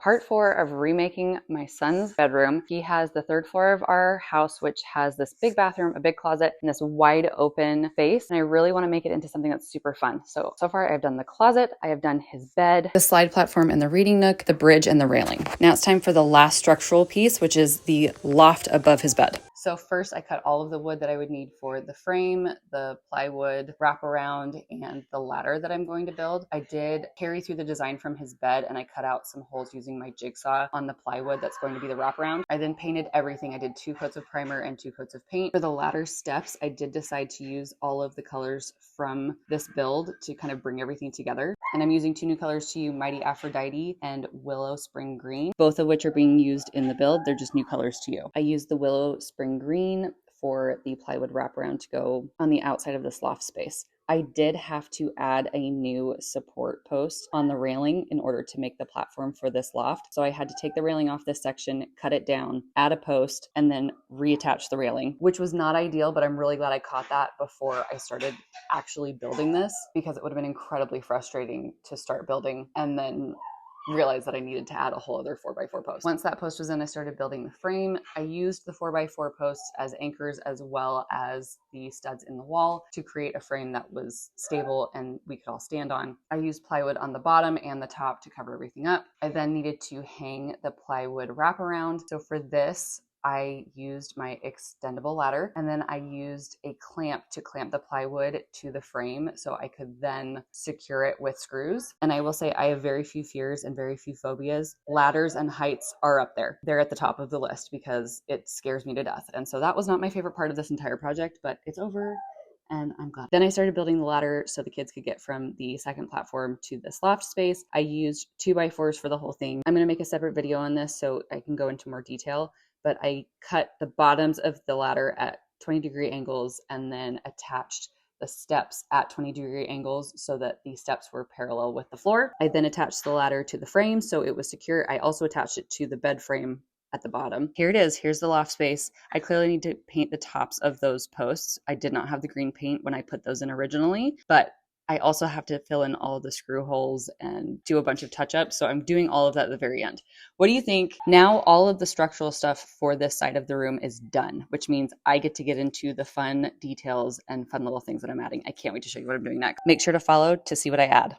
Part 4 of remaking my son's bedroom. He has the third floor of our house, which has this big bathroom, a big closet, and this wide open space. And I really want to make it into something that's super fun. So far I've done the closet, I have done his bed, the slide platform and the reading nook, the bridge and the railing. Now it's time for the last structural piece, which is the loft above his bed. So first I cut all of the wood that I would need for the frame, the plywood, wraparound, and the ladder that I'm going to build. I did carry through the design from his bed and I cut out some holes using my jigsaw on the plywood that's going to be the wraparound. I then painted everything. I did 2 coats of primer and 2 coats of paint. For the ladder steps, I did decide to use all of the colors from this build to kind of bring everything together. And I'm using 2 new colors to you, Mighty Aphrodite and Willow Spring Green, both of which are being used in the build. They're just new colors to you. I used the Willow Spring Green for the plywood wraparound to go on the outside of this loft space. I did have to add a new support post on the railing in order to make the platform for this loft. So I had to take the railing off this section, cut it down, add a post, and then reattach the railing, which was not ideal, but I'm really glad I caught that before I started actually building this, because it would have been incredibly frustrating to start building and then realized that I needed to add a whole other 4x4 post. Once that post was in, I started building the frame. I used the 4x4 posts as anchors as well as the studs in the wall to create a frame that was stable and we could all stand on. I used plywood on the bottom and the top to cover everything up. I then needed to hang the plywood wraparound. So for this, I used my extendable ladder and then I used a clamp to clamp the plywood to the frame so I could then secure it with screws. And I will say I have very few fears and very few phobias. Ladders and heights are up there. They're at the top of the list because it scares me to death. And so that was not my favorite part of this entire project, but it's over and I'm glad. Then I started building the ladder so the kids could get from the second platform to this loft space. I used 2x4s for the whole thing. I'm going to make a separate video on this so I can go into more detail, but I cut the bottoms of the ladder at 20-degree angles and then attached the steps at 20-degree angles so that the steps were parallel with the floor. I then attached the ladder to the frame so it was secure. I also attached it to the bed frame at the bottom. Here it is. Here's the loft space. I clearly need to paint the tops of those posts. I did not have the green paint when I put those in originally, but I also have to fill in all of the screw holes and do a bunch of touch-ups. So I'm doing all of that at the very end. What do you think? Now all of the structural stuff for this side of the room is done, which means I get to get into the fun details and fun little things that I'm adding. I can't wait to show you what I'm doing next. Make sure to follow to see what I add.